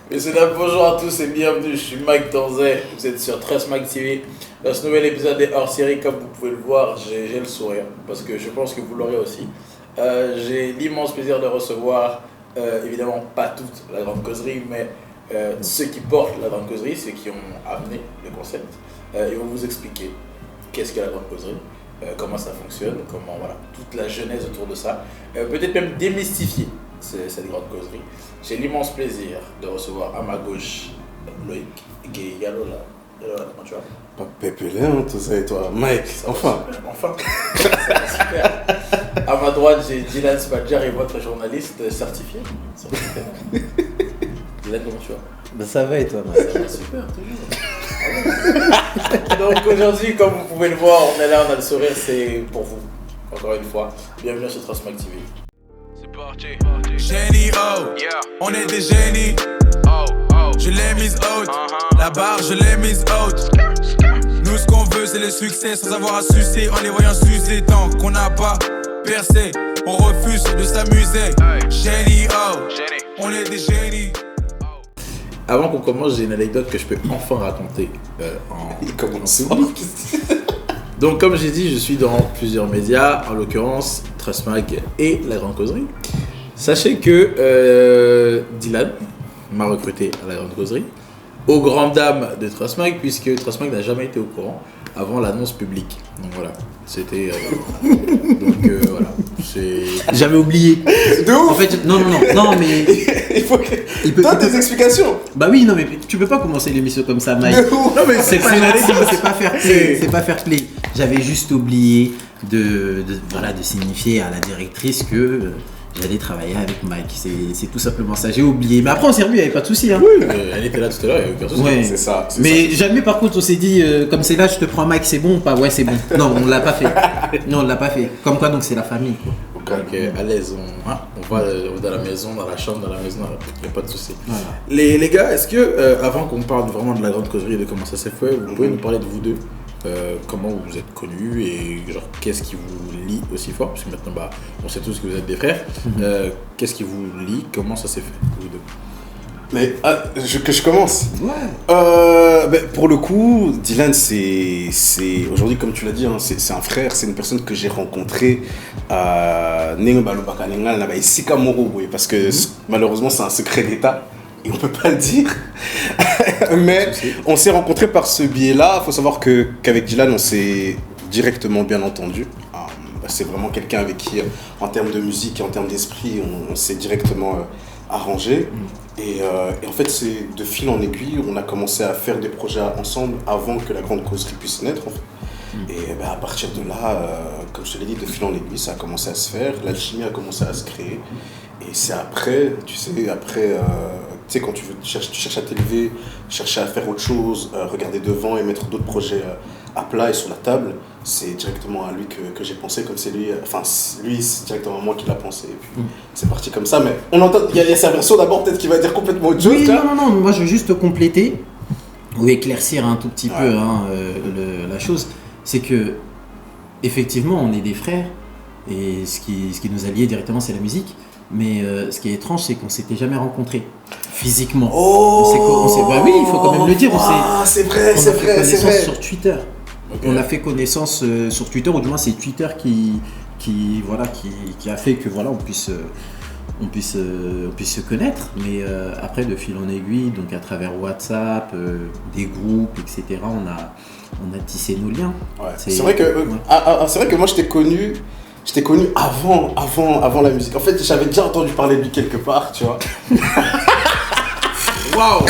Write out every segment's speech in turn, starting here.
Messieurs, dames, bonjour à tous et bienvenue, je suis Mike Tanzet, vous êtes sur Trustmag TV. Dans ce nouvel épisode est hors série, comme vous pouvez le voir, j'ai le sourire, parce que je pense que vous l'aurez aussi. J'ai l'immense plaisir de recevoir, évidemment pas toute la grande causerie, mais ceux qui portent la grande causerie, ceux qui ont amené le concept. Ils vont vous expliquer qu'est-ce que la grande causerie, comment ça fonctionne, comment voilà, toute la genèse autour de ça. Peut-être même démystifier cette grande causerie. J'ai l'immense plaisir de recevoir à ma gauche Loïc Gayalola. Comment tu vas? Pas pépélé, hein, tout ça et toi, Mike, enfin. Enfin. Super. À ma droite, j'ai Dylan Spadjar et votre journaliste certifié. Dylan, comment tu vas? Ben ça va et toi, Mike? Ça va super, toujours. Donc aujourd'hui, comme vous pouvez le voir, on est là, on a le sourire, c'est pour vous. Encore une fois, bienvenue sur Trustmag TV. Génie, oh, yeah. On est des génies, oh, oh. Je l'ai mise haute, la barre je l'ai mise haute. Nous ce qu'on veut c'est le succès sans avoir à sucer. En les voyant s'user tant qu'on n'a pas percé, on refuse de s'amuser. Génie, oh, on est des génies. Avant qu'on commence, j'ai une anecdote que je peux enfin raconter Il commence. Donc comme j'ai dit, je suis dans plusieurs médias, en l'occurrence Trustmag et La Grande Causerie. Sachez que Dylan m'a recruté à La Grande Causerie, aux grandes dames de Trustmag, puisque Trustmag n'a jamais été au courant avant l'annonce publique. Donc voilà, c'était... voilà, c'est... J'avais oublié. De ouf. En fait, non, mais... Il faut que... Donne des explications. Bah oui, non, mais tu peux pas commencer l'émission comme ça, Mike. De ouf. Non mais C'est pas fair play, c'est pas fair play. J'avais juste oublié de signifier à la directrice que j'allais travailler avec Mike. C'est tout simplement ça, j'ai oublié. Mais après on s'est revu, il n'y avait pas de souci. Hein. Oui, elle était là tout à l'heure, il n'y avait aucun souci. Ouais. C'est ça. Mais jamais par contre on s'est dit, comme c'est là, je te prends Mike, c'est bon ou pas? Ouais, c'est bon. Non, on l'a pas fait. Non, on l'a pas fait. Comme quoi, donc c'est la famille, quoi. Donc à l'aise, on va dans la maison, dans la chambre, dans la maison, il n'y a pas de souci. Voilà. Les gars, est-ce que avant qu'on parle vraiment de La Grande Causerie et de comment ça s'est fait, vous pouvez nous parler de vous deux? Comment vous vous êtes connus et genre qu'est-ce qui vous lie aussi fort? Parce que maintenant on sait tous que vous êtes des frères. Qu'est-ce qui vous lie? Comment ça s'est fait vous deux? Mais que je commence. Ouais. Pour le coup, Dylan, c'est aujourd'hui, comme tu l'as dit, hein, c'est un frère, c'est une personne que j'ai rencontrée à parce que malheureusement, c'est un secret d'État et on peut pas le dire. Mais on s'est rencontrés par ce biais-là. Il faut savoir qu'avec Dylan, on s'est directement bien entendu. C'est vraiment quelqu'un avec qui, en termes de musique et en termes d'esprit, on s'est directement arrangé. Et en fait, c'est de fil en aiguille, on a commencé à faire des projets ensemble avant que La Grande Causerie puisse naître. En fait. Et à partir de là, comme je te l'ai dit, de fil en aiguille, ça a commencé à se faire, l'alchimie a commencé à se créer. Et c'est après, tu sais, quand tu cherches à t'élever, chercher à faire autre chose, regarder devant et mettre d'autres projets à plat et sur la table, c'est directement à lui que j'ai pensé, comme c'est lui, c'est directement moi qui l'a pensé, et puis c'est parti comme ça, mais on entend, il y a sa version d'abord, peut-être qu'il va dire complètement autre chose. Oui, non, moi je veux juste compléter ou éclaircir un tout petit peu la chose, c'est que effectivement on est des frères, et ce qui nous a liés directement c'est la musique, mais ce qui est étrange c'est qu'on s'était jamais rencontrés physiquement. Bah oui, il faut quand même le dire, c'est vrai. sur Twitter. Okay. On a fait connaissance sur Twitter, ou du moins c'est Twitter qui a fait que voilà on puisse se connaître, mais après de fil en aiguille, donc à travers WhatsApp, des groupes, etc. On a tissé nos liens. Ouais. C'est vrai que moi je t'ai connu avant la musique. En fait, j'avais déjà entendu parler de lui quelque part, tu vois. Waouh.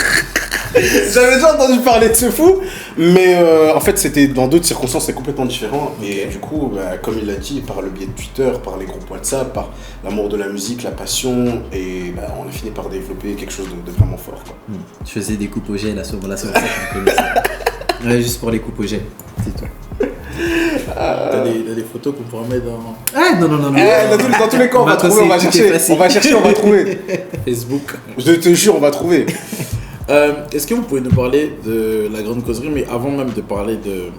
J'avais déjà entendu parler de ce fou, mais en fait c'était dans d'autres circonstances, c'est complètement différent. Et du coup, comme il l'a dit, par le biais de Twitter, par les groupes WhatsApp, par l'amour de la musique, la passion, et on a fini par développer quelque chose de vraiment fort, quoi. Je faisais des coupes au gel à ce moment-là, c'est pour ça que je connaissais. Ouais, juste pour les coupes au gel, c'est tout. T'as des photos qu'on pourra mettre dans... Ah non. Dans tous les cas, on va trouver, on va chercher, on va trouver. Facebook. Je te jure, on va trouver. Est-ce que vous pouvez nous parler de La Grande Causerie, mais avant même de parler de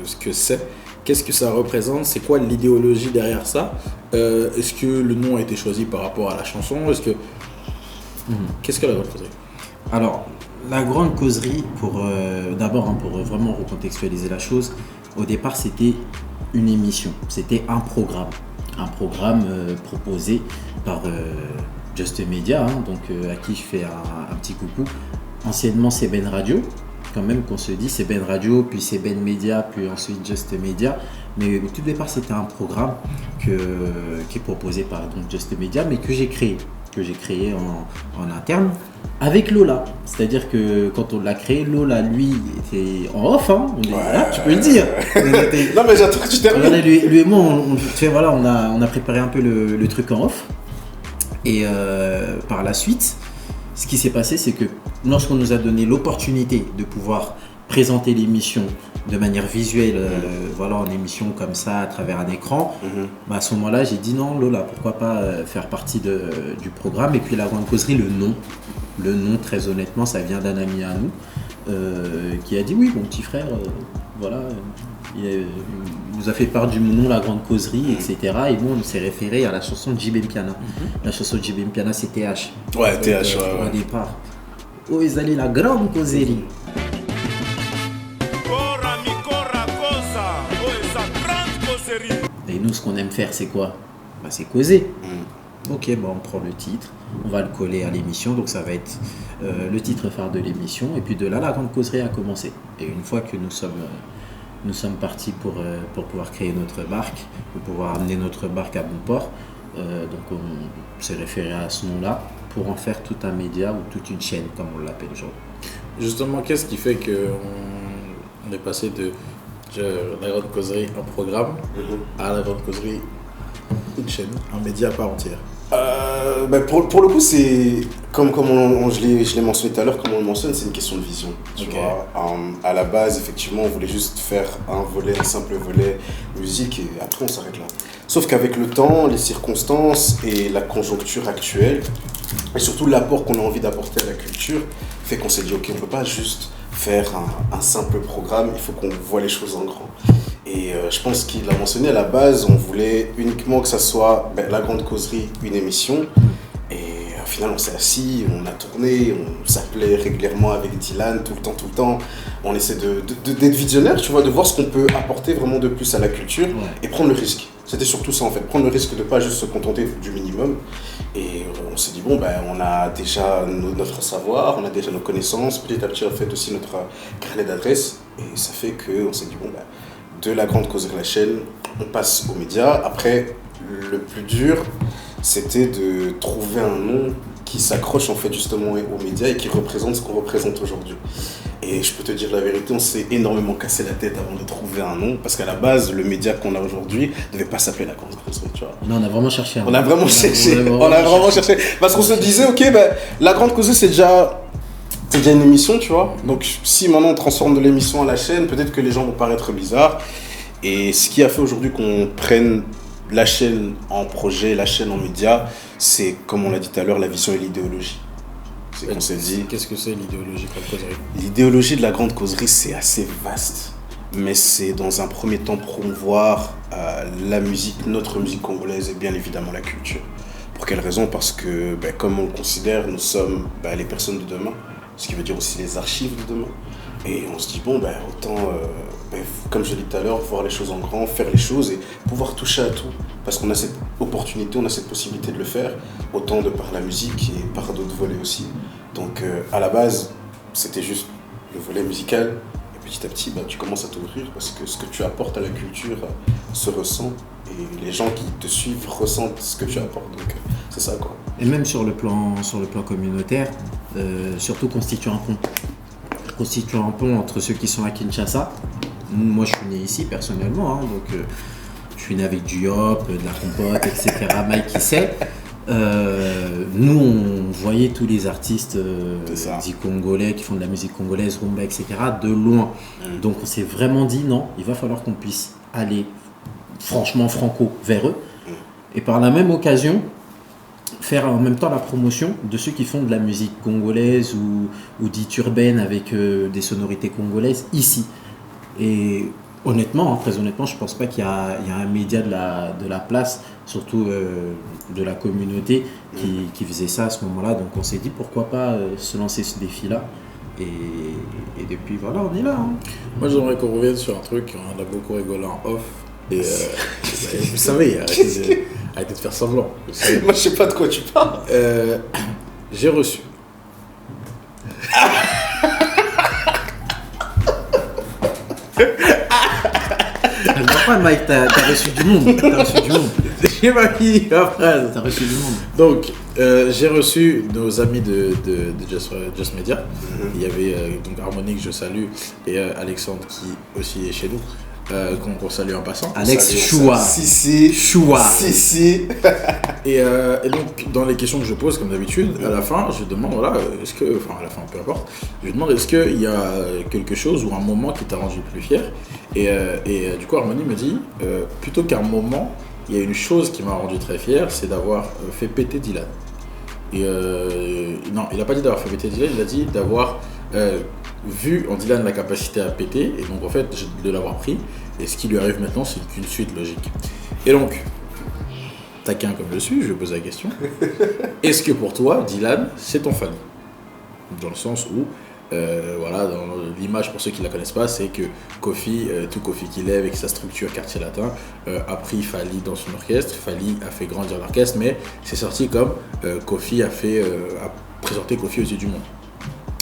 ce que c'est, qu'est-ce que ça représente? C'est quoi l'idéologie derrière ça? Est-ce que le nom a été choisi par rapport à la chanson? Qu'est-ce que La Grande Causerie? Alors, la grande causerie, d'abord, pour vraiment recontextualiser la chose, au départ, c'était une émission, c'était un programme. Un programme proposé par Just Media, donc à qui je fais un petit coucou. Anciennement, c'est Ben Radio, quand même qu'on se dit, c'est Ben Radio, puis c'est Ben Media, puis ensuite Just Media. Mais au tout départ, c'était un programme qui est proposé par donc, Just Media, mais que j'ai créé en interne avec Lola. C'est-à-dire que quand on l'a créé, Lola, lui, était en off, hein, là, tu peux le dire. Non, mais j'attends que tu termines. Lui et moi, on a préparé un peu le truc en off. Et par la suite, ce qui s'est passé, c'est que lorsqu'on nous a donné l'opportunité de pouvoir présenter l'émission de manière visuelle, en émission comme ça, à travers un écran, à ce moment-là, j'ai dit non, Lola, pourquoi pas faire partie du programme. Et puis la grande causerie, le nom, très honnêtement, ça vient d'un ami à nous qui a dit oui, mon petit frère, il nous a fait part du nom, la grande causerie, etc. Et bon, on s'est référé à la chanson de JB Mpiana. La chanson de JB Mpiana, c'est TH. Ouais, TH, au départ. Oh, ils allaient la grande causerie. Et nous, ce qu'on aime faire, c'est quoi ? C'est causer. Ok, on prend le titre, on va le coller à l'émission, donc ça va être le titre phare de l'émission, et puis de là, la grande causerie a commencé. Et une fois que nous sommes partis pour pouvoir créer notre barque, pour pouvoir amener notre barque à bon port, donc on s'est référé à ce nom-là pour en faire tout un média ou toute une chaîne, comme on l'appelle aujourd'hui. Justement, qu'est-ce qui fait qu'on est passé de la grande causerie, un programme, à la grande causerie, une chaîne, un média à part entière? Pour le coup, c'est comme je l'ai mentionné tout à l'heure, comme on le mentionne, c'est une question de vision. Tu vois, à la base, effectivement, on voulait juste faire un simple volet musique et après on s'arrête là. Sauf qu'avec le temps, les circonstances et la conjoncture actuelle, et surtout l'apport qu'on a envie d'apporter à la culture, fait qu'on s'est dit ok, on ne peut pas juste faire un simple programme, il faut qu'on voit les choses en grand. Et je pense qu'il a mentionné à la base, on voulait uniquement que ça soit la grande causerie, une émission. Et au final, on s'est assis, on a tourné, on s'appelait régulièrement avec Dylan, tout le temps. On essaie d'être visionnaire, tu vois, de voir ce qu'on peut apporter vraiment de plus à la culture et prendre le risque. C'était surtout ça en fait, prendre le risque de ne pas juste se contenter du minimum. Et on s'est dit, on a déjà notre savoir, on a déjà nos connaissances, petit à petit on fait aussi notre carnet d'adresses. Et ça fait qu'on s'est dit, de la grande causerie de la chaîne, on passe aux médias. Après, le plus dur, c'était de trouver un nom qui s'accroche en fait justement aux médias et qui représente ce qu'on représente aujourd'hui. Et je peux te dire la vérité, on s'est énormément cassé la tête avant de trouver un nom, parce qu'à la base, le média qu'on a aujourd'hui ne devait pas s'appeler la grande causerie, tu vois. Non, on a vraiment cherché. On a vraiment cherché. Parce qu'on se disait, ok, la grande causerie, c'est déjà une émission, tu vois. Donc si maintenant on transforme de l'émission à la chaîne, peut-être que les gens vont paraître bizarres. Et ce qui a fait aujourd'hui qu'on prenne la chaîne en projet, la chaîne en média, c'est, comme on l'a dit tout à l'heure, la vision et l'idéologie. C'est qu'on s'est dit... Qu'est-ce que c'est l'idéologie grande causerie ? L'idéologie de la grande causerie, c'est assez vaste. Mais c'est dans un premier temps promouvoir la musique, notre musique congolaise et bien évidemment la culture. Pour quelle raison ? Parce que, comme on le considère, nous sommes les personnes de demain. Ce qui veut dire aussi les archives de demain. Et on se dit, autant, comme je l'ai dit tout à l'heure, voir les choses en grand, faire les choses et pouvoir toucher à tout. Parce qu'on a cette opportunité, on a cette possibilité de le faire, autant de par la musique et par d'autres volets aussi. Donc à la base, c'était juste le volet musical. Et petit à petit, tu commences à t'ouvrir parce que ce que tu apportes à la culture se ressent. Et les gens qui te suivent ressentent ce que tu apportes. Donc c'est ça, quoi. Et même sur le plan communautaire, surtout constituer un pont entre ceux qui sont à Kinshasa. Moi, je suis né ici personnellement, donc je suis né avec du hop, de la compote, etc. Mike qui sait. Nous, on voyait tous les artistes dits congolais qui font de la musique congolaise, rumba, etc. de loin. Donc, on s'est vraiment dit non, il va falloir qu'on puisse aller franchement franco vers eux. Et par la même occasion, faire en même temps la promotion de ceux qui font de la musique congolaise ou dite urbaine avec des sonorités congolaises ici. Et Honnêtement, très honnêtement, je pense pas qu'il y a un média de la place, surtout de la communauté, qui faisait ça à ce moment-là. Donc on s'est dit pourquoi pas se lancer ce défi-là. Et depuis, voilà, on est là. Hein. Moi, j'aimerais qu'on revienne sur un truc, on a beaucoup rigolé en off. Et vous savez, arrêtez de faire semblant. Moi, je sais pas de quoi tu parles. J'ai reçu. Mike, t'as reçu du monde. J'ai pas fini ma phrase. T'as reçu du monde. Donc, j'ai reçu nos amis de Just Media. Il y avait donc Harmonique, je salue, et Alexandre qui aussi est chez nous. Qu'on salue en passant. Alex Choua. Choua. Et donc, dans les questions que je pose, comme d'habitude, à la fin, je demande, voilà, est-ce que, enfin, à la fin, peu importe, je demande, est-ce qu'il y a quelque chose ou un moment qui t'a rendu plus fier ? Et du coup, Harmonie me dit, plutôt qu'un moment, il y a une chose qui m'a rendu très fier, c'est d'avoir fait péter Dylan. Et non, il n'a pas dit d'avoir fait péter Dylan, il a dit d'avoir vu en Dylan la capacité à péter, et donc en fait de l'avoir pris, et ce qui lui arrive maintenant c'est qu'une suite logique. Et donc, taquin comme je suis, je vais poser la question, est-ce que pour toi Dylan c'est ton fan ? Dans le sens où, voilà, dans l'image pour ceux qui ne la connaissent pas, c'est que Kofi, tout Kofi qu'il est avec sa structure quartier latin, a pris Fally dans son orchestre, Fally a fait grandir l'orchestre, mais c'est sorti comme Kofi a présenté Kofi aux yeux du monde.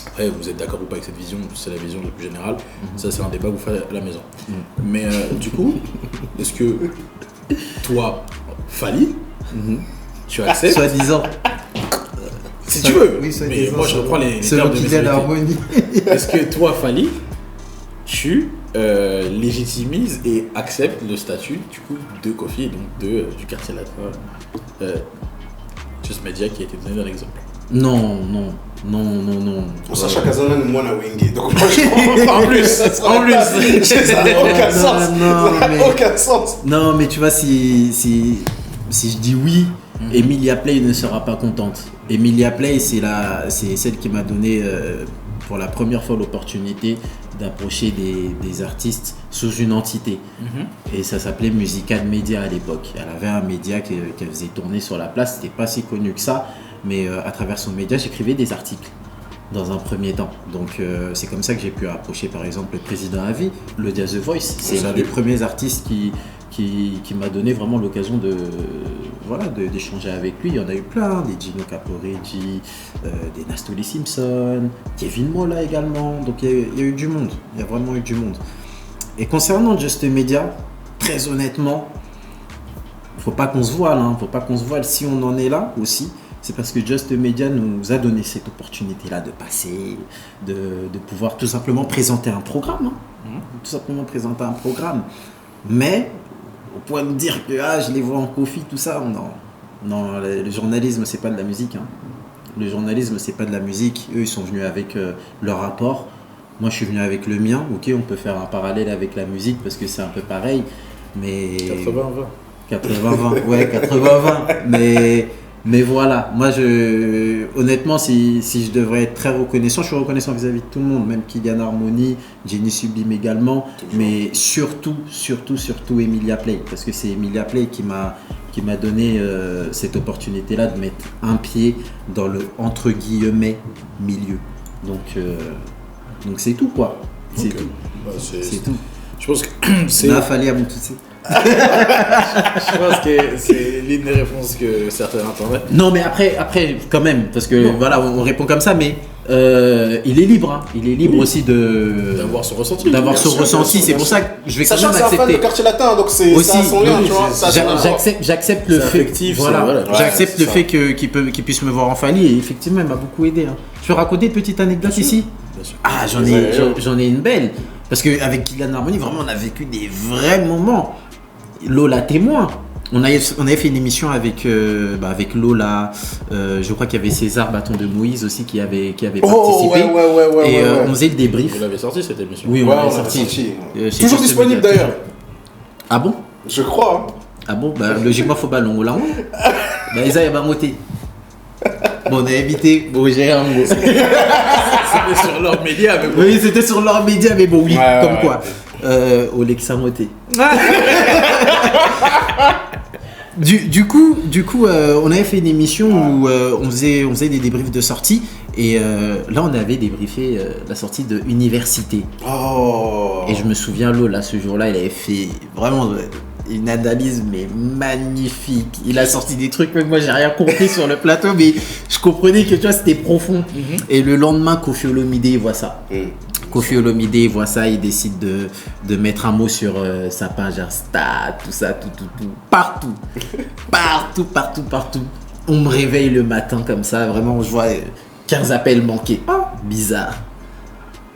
Après, vous êtes d'accord ou pas avec cette vision, c'est la vision la plus générale, ça c'est un débat que vous faites à la maison. Mais du coup, est-ce que toi, Fally, tu acceptes ? Soi-disant. Si tu veux, oui, mais moi je reprends les termes de mes Harmonie. Est-ce que toi, Fally, tu légitimises et acceptes le statut du coup de Kofi, donc du quartier latin, Just Media qui a été donné dans l'exemple? Non. On sache qu'à Zana, moi, on a wingé. Donc, moi, je en plus. Ça n'a aucun sens. Ça n'a aucun sens. Non, mais tu vois, si je dis oui, Emilia Play ne sera pas contente. Emilia Play, c'est celle qui m'a donné pour la première fois l'opportunité d'approcher des artistes sous une entité. Et ça s'appelait Musical Media à l'époque. Elle avait un média qu'elle faisait tourner sur la place. C'était pas si connu que ça, mais à travers son média, j'écrivais des articles dans un premier temps. Donc c'est comme ça que j'ai pu approcher par exemple le président Avi, le The Voice. C'est l'un des premiers artistes qui m'a donné vraiment l'occasion d'échanger avec lui. Il y en a eu plein, des Gino Caporeggi, des Nastoli Simpson, Kevin Mola également. Donc il y a eu du monde, il y a vraiment eu du monde. Et concernant Just Media, très honnêtement, faut pas qu'on se voile, si on en est là aussi. C'est parce que Just Media nous a donné cette opportunité-là de passer, de pouvoir tout simplement présenter un programme. Tout simplement présenter un programme. Mais, au point de dire que je les vois en Kofi, tout ça, non, le journalisme, c'est pas de la musique. Le journalisme, c'est pas de la musique. Eux, ils sont venus avec leur rapport. Moi, je suis venu avec le mien. Ok, on peut faire un parallèle avec la musique parce que c'est un peu pareil. Mais 80-20. 80-20, ouais, 80-20. Mais voilà, moi honnêtement, si je devrais être très reconnaissant, je suis reconnaissant vis-à-vis de tout le monde, même Kylian Harmony, Jenny Sublime également, mais surtout Emilia Play, parce que c'est Emilia Play qui m'a donné cette opportunité-là de mettre un pied dans le entre guillemets milieu. Donc c'est tout quoi. C'est tout. Bah, c'est tout. Je pense que c'est. Nafali à Moutoutsé. Je pense que c'est l'une des réponses que certains attendaient. Non, mais après quand même, parce que voilà, on répond comme ça, mais il est libre. Il est libre aussi d'avoir son ressenti. C'est pour ça que je vais quand sachant même que c'est un fan accepter. de quartier latin, donc c'est aussi, ça a son lien, tu vois. J'accepte le fait. J'accepte le fait qu'il puisse me voir en Fally, et effectivement, il m'a beaucoup aidé. Je peux raconter une petite anecdote ici. Ah, j'en ai une belle. Parce qu'avec Kylian Harmony, vraiment, on a vécu des vrais moments. Lola témoin. On avait fait une émission avec Lola. Je crois qu'il y avait César Bâton de Moïse aussi qui avait participé. On faisait le débrief. Vous l'avez sorti cette émission? Oui, on l'avait sorti. Toujours disponible d'ailleurs. Ah bon? Je crois. Ah bon? Logiquement, faut pas long là. Isa y a marmoté. Bon, on a invité Gérard Ngo. C'était sur leur média, mais bon. Oui, c'était sur leur média, mais bon, oui, comme quoi. au Lexamoté. Du coup, on avait fait une émission où on faisait des débriefs de sortie. Et là, on avait débriefé la sortie de Université. Oh. Et je me souviens, Lola, ce jour-là, il avait fait vraiment une analyse mais magnifique. Il a sorti des trucs, même moi, j'ai rien compris sur le plateau, mais je comprenais que tu vois, c'était profond. Et le lendemain, Koffi Olomide voit ça. Koffi Olomide voit ça, il décide de mettre un mot sur sa page Insta, tout ça, tout. Partout. On me réveille le matin comme ça, vraiment, je vois 15 appels manqués. Bizarre.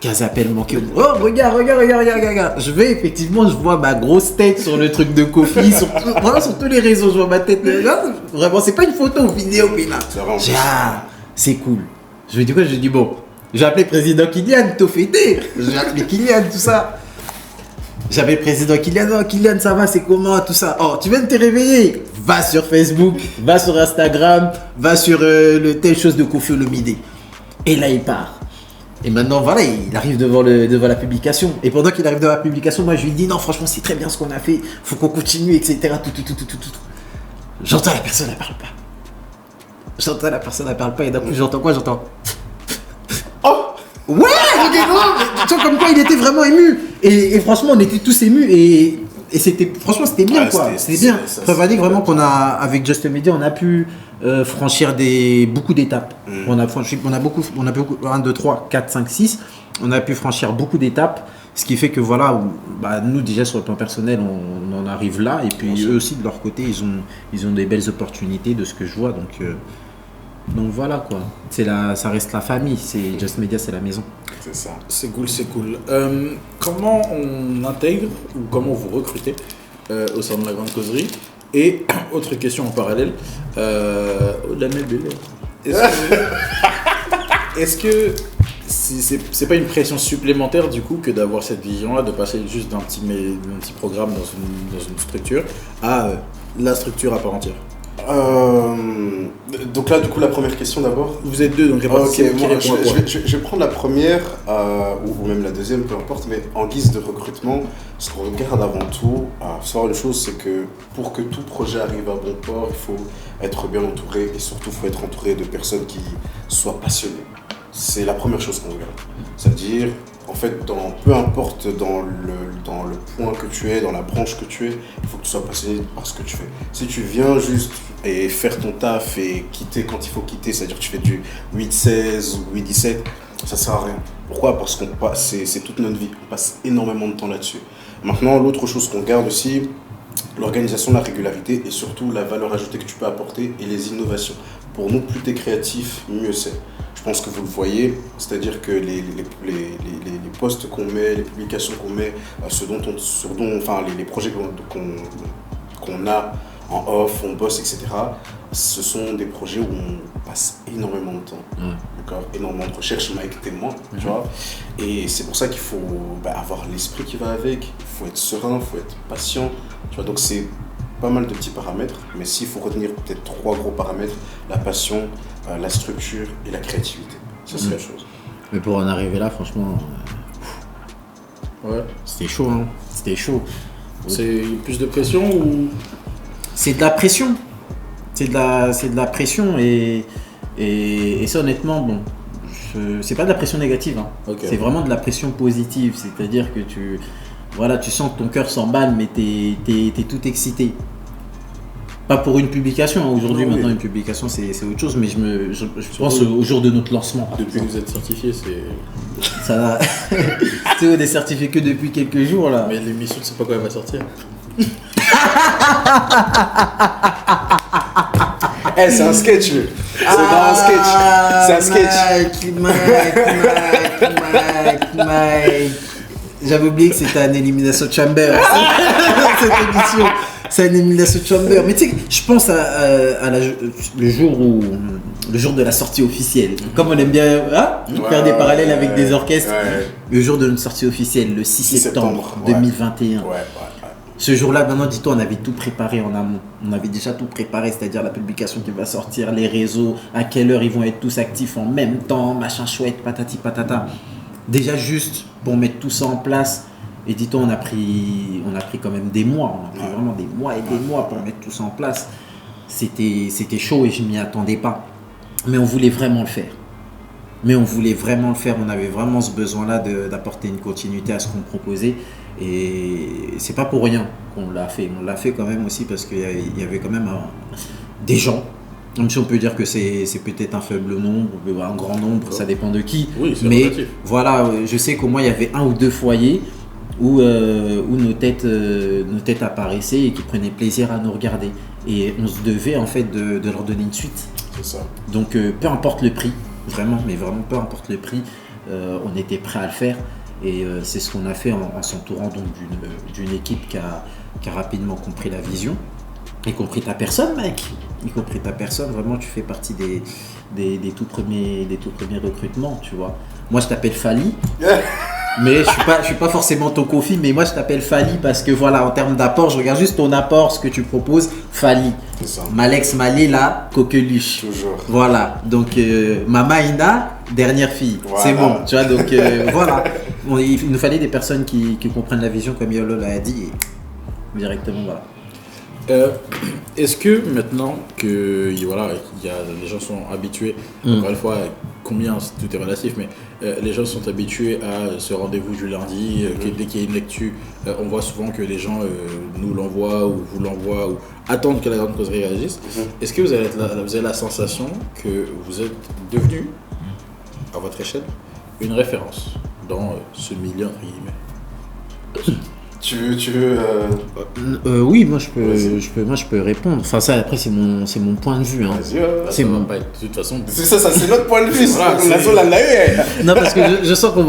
15 appels manqués. Oh, regarde. Je vais, effectivement, je vois ma grosse tête sur le truc de Koffi, vraiment sur tous les réseaux, je vois ma tête. Vraiment, c'est pas une photo ou vidéo, mais là. C'est cool. Je lui dis quoi? Je lui dis bon. J'ai appelé le président Kylian, t'as fêté. J'ai appelé Kylian, tout ça. J'avais le président Kylian, oh Kylian, ça va, c'est comment, tout ça. Oh, tu viens de te réveiller. Va sur Facebook, va sur Instagram, va sur le telle chose de Koffi Olomide. Et là, il part. Et maintenant, voilà, il arrive devant la publication. Et pendant qu'il arrive devant la publication, moi, je lui dis non, franchement, c'est très bien ce qu'on a fait. Faut qu'on continue, etc. Tout. J'entends la personne, elle parle pas. Et d'un coup, j'entends quoi? Ouais, tu vois, comme quoi il était vraiment ému. Et franchement, on était tous émus et franchement, c'était bien, quoi. C'était bien. Ça veut dire vraiment qu'on a, avec Just Media, on a pu franchir beaucoup d'étapes. On a beaucoup, 1, 2, 3, 4, 5, 6. On a pu franchir beaucoup d'étapes. Ce qui fait que voilà, nous déjà sur le plan personnel, on en arrive là. Et puis eux aussi, de leur côté, ils ont des belles opportunités de ce que je vois. Donc voilà quoi, ça reste la famille, c'est Just Media, c'est la maison. C'est ça. C'est cool. Comment on intègre ou comment vous recrutez au sein de la Grande Causerie? Et autre question en parallèle, la belle. Est-ce que c'est pas une pression supplémentaire du coup que d'avoir cette vision-là, de passer juste d'un petit programme dans une structure à la structure à part entière? Donc là, du coup, la première question d'abord. Vous êtes deux, donc je vais prendre la première ou même la deuxième, peu importe, mais en guise de recrutement, ce qu'on regarde avant tout, savoir une chose, c'est que pour que tout projet arrive à bon port, il faut être bien entouré et surtout, il faut être entouré de personnes qui soient passionnées. C'est la première chose qu'on regarde. C'est-à-dire, en fait, peu importe dans le point que tu es, dans la branche que tu es, il faut que tu sois passionné par ce que tu fais. Si tu viens juste et faire ton taf et quitter quand il faut quitter, c'est-à-dire que tu fais du 8-16 ou 8-17, ça sert à rien. Pourquoi? Parce qu'on c'est toute notre vie. On passe énormément de temps là-dessus. Maintenant, l'autre chose qu'on garde aussi, l'organisation, la régularité et surtout la valeur ajoutée que tu peux apporter et les innovations. Pour nous, plus tu es créatif, mieux c'est. Je pense que vous le voyez, c'est-à-dire que les posts qu'on met, les publications qu'on met, les projets qu'on a en off, on bosse, etc. Ce sont des projets où on passe énormément de temps, d'accord, énormément de recherche, Mike témoin, tu vois. Et c'est pour ça qu'il faut avoir l'esprit qui va avec, il faut être serein, il faut être patient, tu vois. Donc c'est pas mal de petits paramètres, mais s'il faut retenir peut-être 3 gros paramètres, la passion, la structure et la créativité. Ça, c'est la chose. Mais pour en arriver là, franchement, c'était chaud, hein. C'était chaud. C'est plus de pression ou... C'est de la pression. C'est de la pression et ça, honnêtement, bon, c'est pas de la pression négative, hein. Okay. C'est vraiment de la pression positive. C'est-à-dire que tu sens que ton cœur s'emballe, mais t'es tout excité. Pas pour une publication, hein. Aujourd'hui, maintenant, une publication, c'est autre chose, mais je pense au jour de notre lancement. Depuis que vous êtes certifié, c'est... Ça on est certifié que depuis quelques jours, là. Mais l'émission, tu sais pas quand elle va sortir. C'est un sketch, lui. C'est un sketch. C'est un sketch. Mike. J'avais oublié que c'était un Elimination Chamber. Cette émission. C'est une Elimination Chamber. Mais tu sais, je pense à le jour de la sortie officielle. Comme on aime bien faire des parallèles avec des orchestres. Le jour de notre sortie officielle, le 6 septembre 2021. Ce jour-là, maintenant, dis-toi, on avait tout préparé en amont. On avait déjà tout préparé, c'est-à-dire la publication qui va sortir, les réseaux, à quelle heure ils vont être tous actifs en même temps, machin chouette, patati patata. Déjà juste pour mettre tout ça en place Et dis-toi, on a pris quand même des mois. On a pris vraiment des mois et des mois pour mettre tout ça en place. C'était chaud et je m'y attendais pas. Mais on voulait vraiment le faire. On avait vraiment ce besoin-là d'apporter une continuité à ce qu'on proposait. Et c'est pas pour rien qu'on l'a fait. On l'a fait quand même aussi parce qu'il y avait quand même des gens. Même si on peut dire que c'est peut-être un faible nombre, un grand nombre, ça dépend de qui. Oui, c'est mais relatif. voilà, je sais qu'au moins il y avait 1 ou 2 foyers où nos têtes apparaissaient et qui prenaient plaisir à nous regarder. Et on se devait en fait de leur donner une suite. C'est ça. Donc peu importe le prix, vraiment peu importe le prix, on était prêt à le faire. Et c'est ce qu'on a fait en s'entourant donc d'une équipe qui a rapidement compris la vision. Y compris ta personne, mec. Y compris ta personne, vraiment, tu fais partie des tout premiers recrutements, tu vois. Moi, je t'appelle Fally, mais je suis pas forcément ton Kofi, mais moi, je t'appelle Fally parce que voilà, en termes d'apport, je regarde juste ton apport, ce que tu proposes, Fally. C'est ça. Malex Malé, là, coqueluche. Toujours. Voilà, donc Mama Ina, dernière fille. Voilà. C'est bon, tu vois, donc voilà. Il nous fallait des personnes qui comprennent la vision, comme Yolo l'a dit, et directement, voilà. Est-ce que maintenant que voilà, les gens sont habitués, encore une fois, combien tout est relatif, mais les gens sont habitués à ce rendez-vous du lundi, dès qu'il y a une lecture, on voit souvent que les gens nous l'envoient ou vous l'envoient ou attendent que la grande causerie réagisse. Est-ce que vous avez la sensation que vous êtes devenu, à votre échelle, une référence dans ce milieu entre guillemets? Tu veux oui, moi je peux répondre. Enfin ça après c'est mon point de vue. Hein. Vas-y, C'est mon. De toute façon. C'est ça, c'est notre point de vue. Voilà, la zone l'a eu. Non parce que je sens qu'on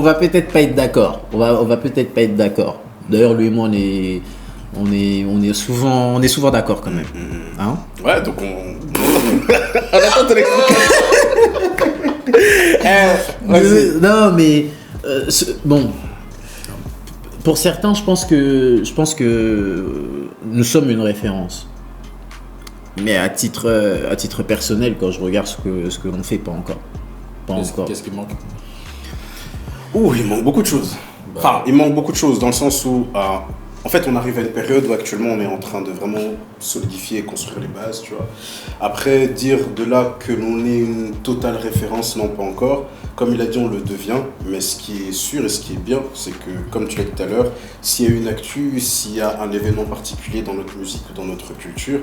va peut-être pas être d'accord. On va peut-être pas être d'accord. D'ailleurs lui et moi on est souvent d'accord quand même. Hein? Ouais, donc on attend de l'expliquer. Non mais bon. Pour certains, je pense que nous sommes une référence. Mais à titre personnel, quand je regarde ce que l'on fait, pas encore. Qu'est-ce qui manque? Il manque beaucoup de choses. Enfin, il manque beaucoup de choses dans le sens où, en fait, on arrive à une période où actuellement on est en train de vraiment solidifier et construire les bases, tu vois. Après, dire de là que l'on est une totale référence, non, pas encore. Comme il a dit, on le devient, mais ce qui est sûr et ce qui est bien, c'est que, comme tu l'as dit tout à l'heure, s'il y a une actu, s'il y a un événement particulier dans notre musique ou dans notre culture,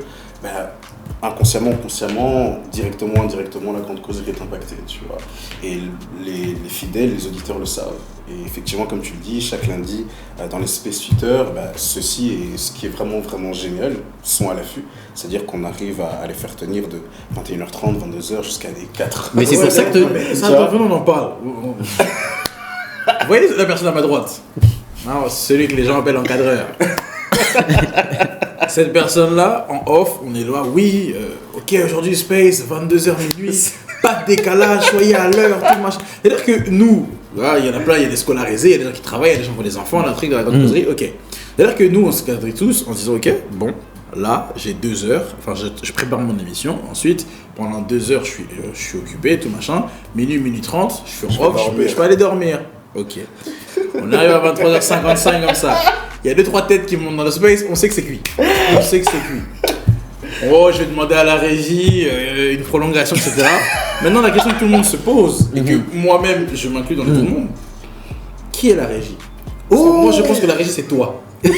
inconsciemment, consciemment, directement, indirectement, la grande causerie est impactée, tu vois. Et les fidèles, les auditeurs le savent. Et effectivement, comme tu le dis, chaque lundi, dans les Space Twitter, ceci est ce qui est vraiment, vraiment génial, sont à l'affût. C'est-à-dire qu'on arrive à les faire tenir de 21h30, 22h jusqu'à des 4. Mais c'est pour ça que Venons, on en parle. Vous voyez la personne à ma droite? Non, celui que les gens appellent encadreur. Cette personne-là, en off, on est là, oui, ok, aujourd'hui Space, 22h minuit, pas de décalage, soyez à l'heure, tout machin. C'est-à-dire que nous, là, il y en a plein, il y a des scolarisés, il y a des gens qui travaillent, il y a des gens qui ont des enfants, un truc de la grande causerie, ok. C'est-à-dire que nous, on se cadre tous en se disant, ok, bon, là, j'ai 2 heures, enfin, je prépare mon émission, ensuite, pendant 2 heures, je suis occupé, tout machin, minuit 30, je suis en off, je peux aller dormir. Ok. On arrive à 23h55 comme ça. Il y a 2-3 têtes qui montent dans le space, on sait que c'est cuit. Oh, je vais demander à la régie une prolongation, etc. Maintenant, la question que tout le monde se pose, et que moi-même, je m'inclus dans le tout le monde, qui est la régie? Moi, je pense que la régie, c'est toi. Je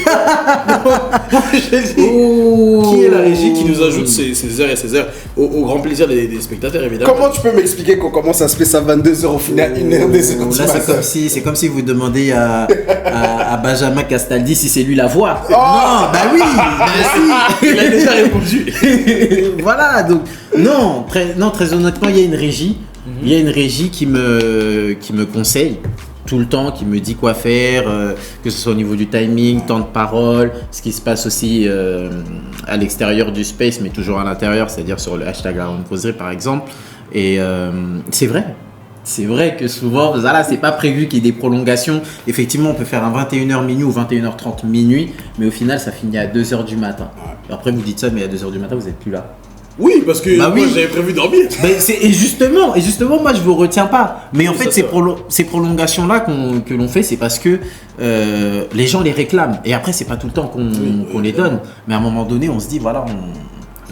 dis, qui est la régie qui nous ajoute ces heures et ces heures au grand plaisir des spectateurs, évidemment. Comment tu peux m'expliquer qu'on commence à se faire à 22h au final, 1h des secondes? Là, c'est comme si vous demandiez à Benjamin Castaldi si c'est lui la voix. Oh non, bah oui, merci. Il a déjà répondu. Voilà, donc très honnêtement, il y a une régie. Il y a une régie qui me conseille tout le temps, qui me dit quoi faire, que ce soit au niveau du timing, temps de parole, ce qui se passe aussi à l'extérieur du space, mais toujours à l'intérieur, c'est-à-dire sur le hashtag La Grande Causerie par exemple. Et c'est vrai que souvent, voilà, c'est pas prévu qu'il y ait des prolongations. Effectivement, on peut faire un 21h minuit ou 21h30 minuit, mais au final, ça finit à 2h du matin. Après, vous dites ça, mais à 2h du matin, vous n'êtes plus là. Oui, parce que Bah moi oui. j'avais prévu dormir. Ben, et justement, moi je vous retiens pas. Mais en Oui, fait, ça, c'est ces prolongations-là que l'on fait, c'est parce que les gens les réclament. Et après, c'est pas tout le temps qu'on les donne. Mais à un moment donné, on se dit, voilà,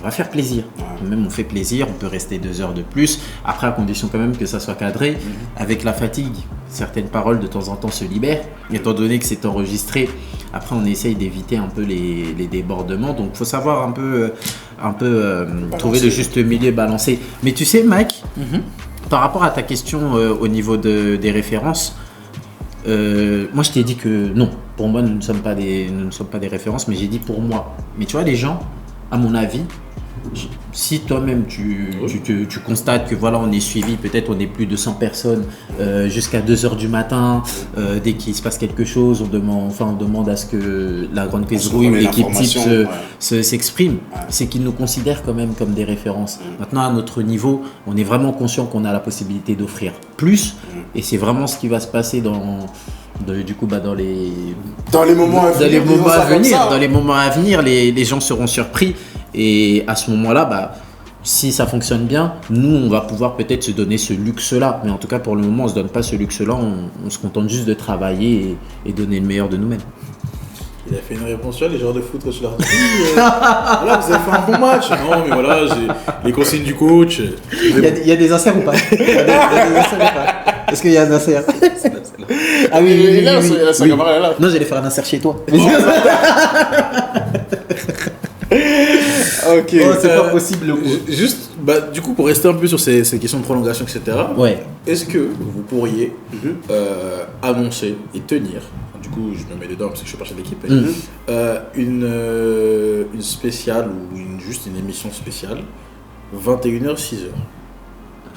on va faire plaisir. Même on fait plaisir, on peut rester 2 heures de plus. Après, à condition quand même que ça soit cadré. Avec la fatigue, certaines paroles de temps en temps se libèrent. Étant donné que c'est enregistré, après on essaye d'éviter un peu les débordements. Donc il faut savoir un peu trouver le juste milieu, balancer. Mais tu sais, Mike, par rapport à ta question au niveau des références, moi je t'ai dit que non, pour moi nous ne sommes pas des références, mais j'ai dit pour moi. Mais tu vois, les gens, à mon avis, si toi-même tu constates que voilà, on est suivi, peut-être on est plus de 100 personnes jusqu'à 2h du matin, dès qu'il se passe quelque chose, on demande à ce que la grande Pézrouille ou l'équipe type s'exprime, c'est qu'ils nous considèrent quand même comme des références. Maintenant, à notre niveau, on est vraiment conscient qu'on a la possibilité d'offrir plus, et c'est vraiment ce qui va se passer dans les moments à venir, les gens seront surpris. Et à ce moment-là, si ça fonctionne bien, nous, on va pouvoir peut-être se donner ce luxe-là. Mais en tout cas, pour le moment, on ne se donne pas ce luxe-là. On se contente juste de travailler et donner le meilleur de nous-mêmes. Il a fait une réponse sur les joueurs de foot quand je leur dis voilà, vous avez fait un bon match. Non, mais voilà, j'ai les consignes du coach. Il y a des inserts ou pas? Est-ce qu'il y a un insert? Ah oui, là, sa caméra est là. Non, j'allais faire un insert chez toi. Ok. C'est pas possible le coup. Juste, du coup, pour rester un peu sur ces questions de prolongation, etc. Ouais. Est-ce que vous pourriez annoncer et tenir, du coup, je me mets dedans parce que je fais partie de l'équipe, une spéciale ou juste une émission spéciale, 21h, 6h.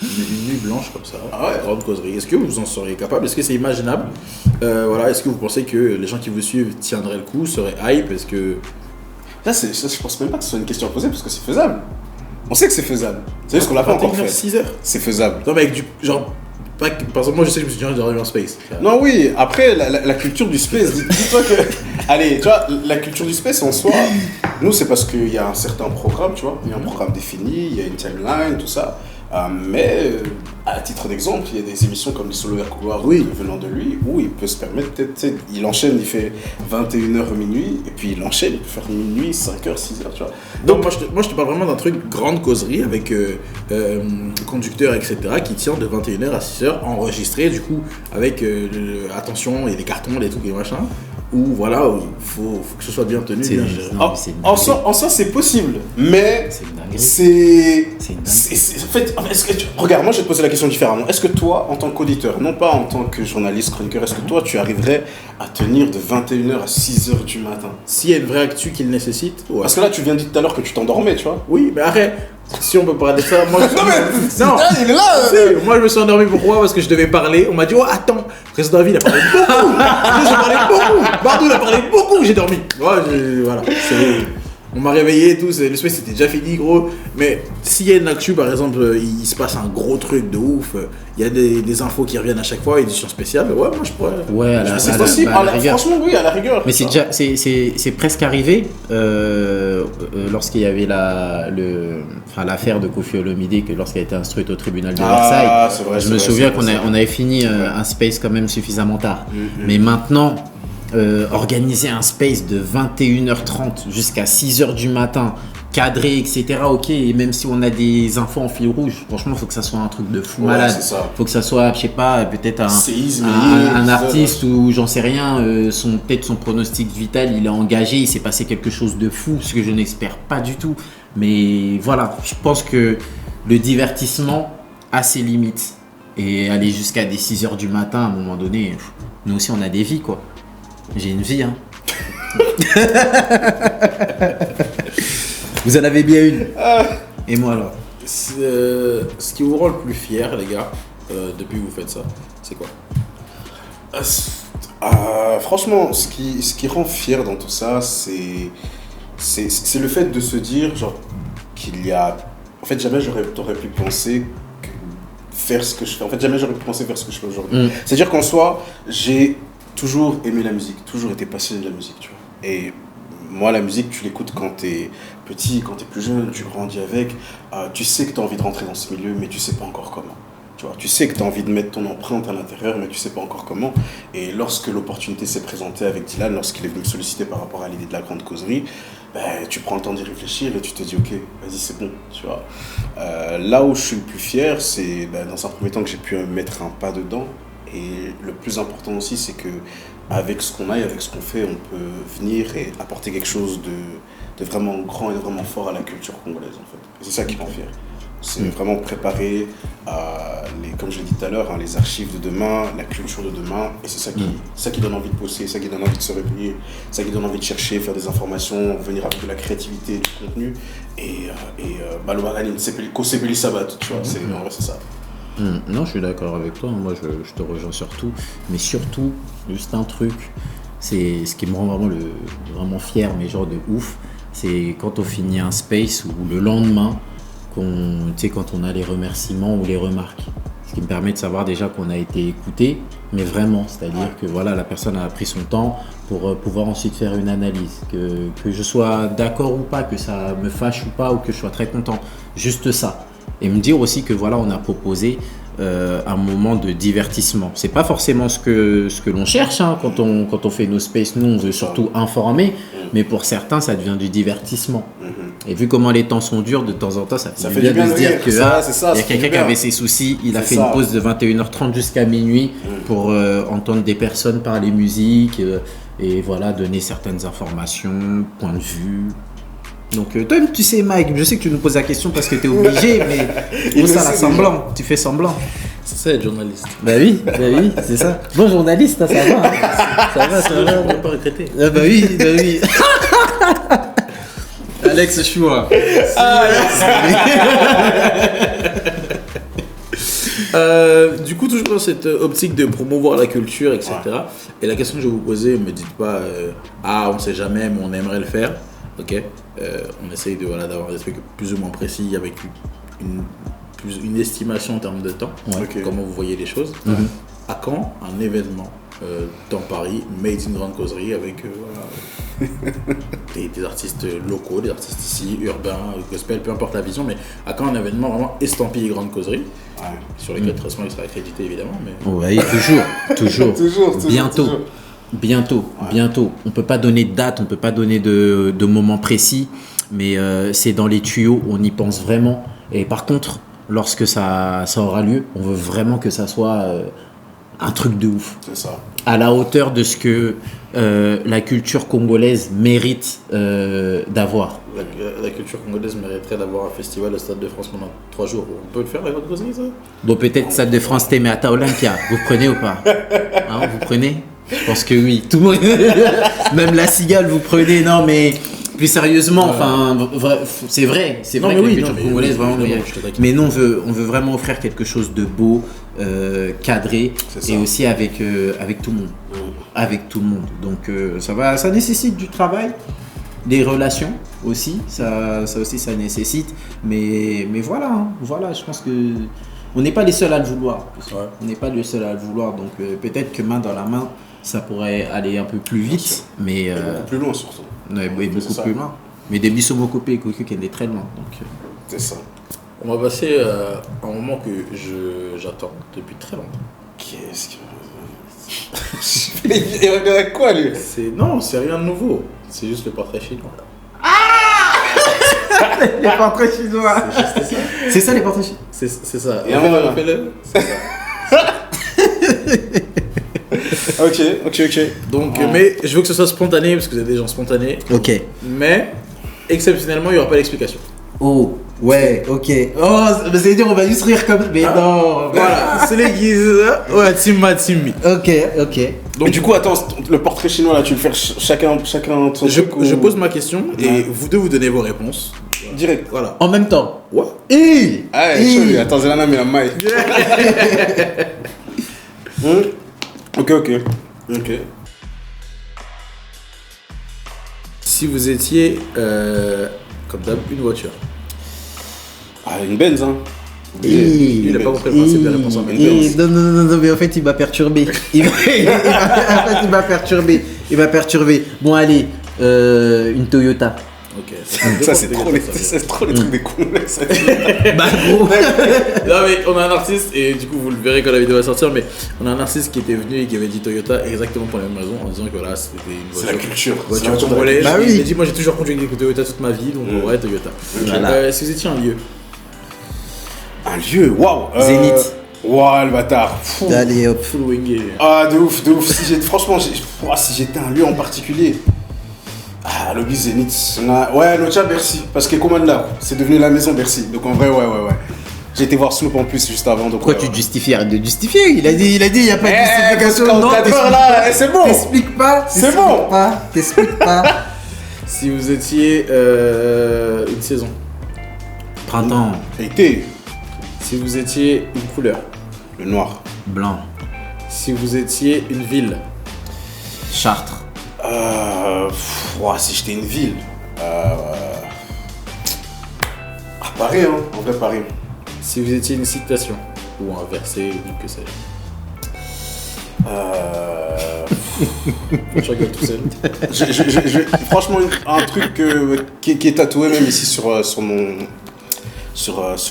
Une nuit blanche comme ça, grande causerie. Est-ce que vous en seriez capable? Est-ce que c'est imaginable? Est-ce que vous pensez que les gens qui vous suivent tiendraient le coup, seraient hype? Est-ce que... Là, je pense même pas que ce soit une question à poser parce que c'est faisable. On sait que c'est faisable. C'est juste qu'on l'a pas encore fait. 6h. C'est faisable. Non, mais avec du genre. Par exemple, moi je sais que je me suis dit j'arrive en space. Non, oui, après la culture du space, dis-toi que. Allez, tu vois, la culture du space en soi, nous c'est parce qu'il y a un certain programme, tu vois. Il y a un programme défini, il y a une timeline, tout ça. Mais à titre d'exemple, il y a des émissions comme les Solo Vert Couloir venant de lui où il peut se permettre, peut-être, il enchaîne, il fait 21h minuit et puis il enchaîne, il peut faire minuit, 5h, 6h, tu vois. Donc moi je te parle vraiment d'un truc grande causerie avec conducteur, etc. qui tient de 21h à 6h enregistré du coup avec attention, il y a des cartons, des trucs et machin. Où voilà, il faut que ce soit bien tenu, bien géré. En soi, c'est possible, mais regarde, moi je vais te poser la question différemment. Est-ce que toi, en tant qu'auditeur, non pas en tant que journaliste, chroniqueur, est-ce que toi tu arriverais à tenir de 21h à 6h du matin? S'il y a une vraie actu qu'il nécessite, ouais. Parce que là, tu viens de dire tout à l'heure que tu t'endormais, tu vois. Oui, mais arrête. Si on peut parler de ça, moi il est là. Moi je me suis endormi, pourquoi? Parce que je devais parler. On m'a dit, oh attends, président David a parlé beaucoup. J'ai parlé beaucoup. Bardou a parlé beaucoup. J'ai dormi. Voilà. On m'a réveillé et tout. Le space c'était déjà fini, gros. Mais s'il y a une actu, par exemple, il se passe un gros truc de ouf. Il y a des infos qui reviennent à chaque fois, édition spéciale. Ouais, moi je pourrais. Ouais, c'est possible. Franchement, oui, à la rigueur. Mais c'est presque arrivé lorsqu'il y avait l'affaire de Koffi Olomide, que lorsqu'elle a été instruite au tribunal de Versailles. C'est vrai, je me souviens qu'on avait fini un space quand même suffisamment tard. Mais maintenant, organiser un space de 21h30 jusqu'à 6h du matin, cadré, etc. Ok, et même si on a des infos en fil rouge, franchement, il faut que ça soit un truc de fou malade. Il faut que ça soit, je sais pas, peut-être un artiste ou j'en sais rien, peut-être son pronostic vital, il est engagé, il s'est passé quelque chose de fou, ce que je n'espère pas du tout. Mais voilà, je pense que le divertissement a ses limites. Et aller jusqu'à des 6h du matin, à un moment donné, nous aussi on a des vies, quoi. J'ai une vie, hein. Vous en avez bien une. Et moi alors. Ce qui vous rend le plus fier, les gars, depuis que vous faites ça, c'est quoi? Franchement, ce qui rend fier dans tout ça, c'est le fait de se dire genre qu'il y a... En fait, jamais t'aurais pu penser faire ce que je fais. En fait, jamais j'aurais pu penser faire ce que je fais aujourd'hui. C'est-à-dire qu'en soi, j'ai toujours aimé la musique, toujours été passionné de la musique, tu vois. Et moi, la musique, tu l'écoutes quand t'es petit, quand t'es plus jeune, tu grandis avec. Tu sais que t'as envie de rentrer dans ce milieu, mais tu sais pas encore comment. Tu vois, tu sais que t'as envie de mettre ton empreinte à l'intérieur, mais tu sais pas encore comment. Et lorsque l'opportunité s'est présentée avec Dylan, lorsqu'il est venu me solliciter par rapport à l'idée de la grande causerie, ben, tu prends le temps d'y réfléchir et tu te dis ok, vas-y c'est bon, tu vois. Là où je suis le plus fier, c'est dans un premier temps que j'ai pu mettre un pas dedans. Et le plus important aussi, c'est que avec ce qu'on a et avec ce qu'on fait, on peut venir et apporter quelque chose de vraiment grand et de vraiment fort à la culture congolaise en fait. Et c'est ça qui rend fier. C'est vraiment préparer, comme je l'ai dit tout à l'heure, les archives de demain, la culture de demain. Et c'est ça qui donne envie de bosser, ça qui donne envie de se réveiller, ça qui donne envie de chercher, faire des informations, venir avec de la créativité, du contenu. Le Bagani, c'est Kosebeli Sabat, tu vois, en vrai c'est ça. Non, je suis d'accord avec toi, moi je te rejoins sur tout, mais surtout, juste un truc, c'est ce qui me rend vraiment fier, mais genre de ouf, c'est quand on finit un space ou le lendemain, quand on a les remerciements ou les remarques. Ce qui me permet de savoir déjà qu'on a été écouté, mais vraiment, c'est-à-dire que voilà, la personne a pris son temps pour pouvoir ensuite faire une analyse. Que je sois d'accord ou pas, que ça me fâche ou pas, ou que je sois très content, juste ça. Et me dire aussi que voilà, on a proposé un moment de divertissement. C'est pas forcément ce que l'on cherche quand on fait nos spaces. Nous, on veut surtout informer, mais pour certains, ça devient du divertissement. Et vu comment les temps sont durs, de temps en temps, ça fait du bien de se dire que il y a quelqu'un qui avait ses soucis, il a fait une pause de 21h30 jusqu'à minuit pour entendre des personnes parler musique et voilà, donner certaines informations, points de vue. Donc toi, tu sais Mike, je sais que tu nous poses la question parce que tu es obligé, mais il ça la semblant, tu fais semblant. C'est ça être journaliste. Bah oui, c'est ça. Bon journaliste, ça va. Ça va. On ne pas regretter. Ah bah oui. Alex Choua. Du coup, toujours dans cette optique de promouvoir la culture, etc. Et la question que je vais vous poser, ne me dites pas on sait jamais, mais on aimerait le faire. Ok, on essaye d'avoir des trucs plus ou moins précis avec une estimation en termes de temps, comment vous voyez les choses. À quand un événement dans Paris, made in grande causerie, avec des artistes locaux, des artistes ici, urbains, gospel, peu importe la vision, mais à quand un événement vraiment estampillé grande causerie, sur lesquels Tressement il sera accrédité évidemment. Mais... Oui, toujours. Bientôt. On peut pas donner de date, on peut pas donner de moment précis, mais c'est dans les tuyaux, on y pense vraiment. Et par contre, lorsque ça aura lieu, on veut vraiment que ça soit un truc de ouf. C'est ça. À la hauteur de ce que la culture congolaise mérite d'avoir. La culture congolaise mériterait d'avoir un festival au Stade de France pendant 3 jours. On peut le faire, la grande causerie, ça? Bon, peut-être Stade de France, mais à Olympia. Vous prenez ou pas? Vous prenez? Je pense que oui. Tout le monde, même la cigale, vous prenez. Non, mais plus sérieusement, c'est vrai que la culture congolaise, vraiment. Mais nous, on veut vraiment offrir quelque chose de beau, cadré, et aussi avec tout le monde. Avec tout le monde. Donc, ça nécessite du travail, des relations aussi. Ça aussi, ça nécessite. Mais voilà, je pense que. On n'est pas les seuls à le vouloir. On n'est pas les seuls à le vouloir. Donc, peut-être que main dans la main, ça pourrait aller un peu plus vite, mais beaucoup plus loin surtout. Beaucoup plus loin. Mais des Bissomokopé et Cocu qui est très loin. Donc, c'est ça. On va passer à un moment que j'attends depuis très longtemps. Qu'est-ce que... Il regarde quoi lui? Non, c'est rien de nouveau. C'est juste le portrait chinois. Les portraits chinois. C'est ça les portraits chinois. C'est ça. Et Fais-le. C'est ça. Ok. Donc, mais je veux que ce soit spontané parce que vous êtes des gens spontanés. Ok. Mais exceptionnellement, il n'y aura pas d'explication. Oh, ouais, ok. Oh, ça veut dire on va juste rire comme. Mais non. Voilà, c'est les guises. Ouais, Timmy. Ok. Donc du coup, attends, le portrait chinois là, tu le fais chacun son truc ou... Je pose ma question et vous deux vous donnez vos réponses. Direct. Voilà. En même temps. Ouais. Attends, Zelana mais la maille. Ok. Si vous étiez, comme d'hab, une voiture. Une Benz, hein. Il n'a pas compris le principe de la réponse en Benz. Non, mais en fait, il m'a perturbé. Il m'a perturbé. Bon, allez, Une Toyota. Ok. Ça, c'est trop les trucs des Congolais, ça. Bah gros. Non mais on a un artiste, et du coup vous le verrez quand la vidéo va sortir, mais on a un artiste qui était venu et qui avait dit Toyota exactement pour la même raison, en disant que voilà c'était une C'est la culture. voiture C'est la culture de la congolaise. Bah oui. Il a dit moi j'ai toujours conduit avec Toyota toute ma vie, donc ouais Toyota. Voilà. Si vous étiez un lieu, Un lieu, waouh. Zénith. Waouh, le bâtard. Fou. Allez hop. full wingé. Ah, de ouf. Franchement, si j'étais un lieu en particulier. Ah, lobby Zénith. Ouais, Nocha Bercy. Parce que Commanda, c'est devenu la maison Bercy. Donc en vrai, ouais. J'ai été voir Snoop en plus juste avant. Donc, Pourquoi tu te justifies? Arrête de justifier. Il a dit, il y a pas de justification. quand Non, t'as t'expliques peur, là, pas. c'est bon. T'expliques pas. C'est bon. T'expliques pas. Si vous étiez une saison, Printemps. Été. si vous étiez une couleur, Le noir. Blanc. si vous étiez une ville, Chartres. Si j'étais une ville. Paris, hein. En vrai, Paris. si vous étiez une citation ou un verset ou que sais-je. Je rigole tout seul. Franchement, un truc qui est tatoué même ici sur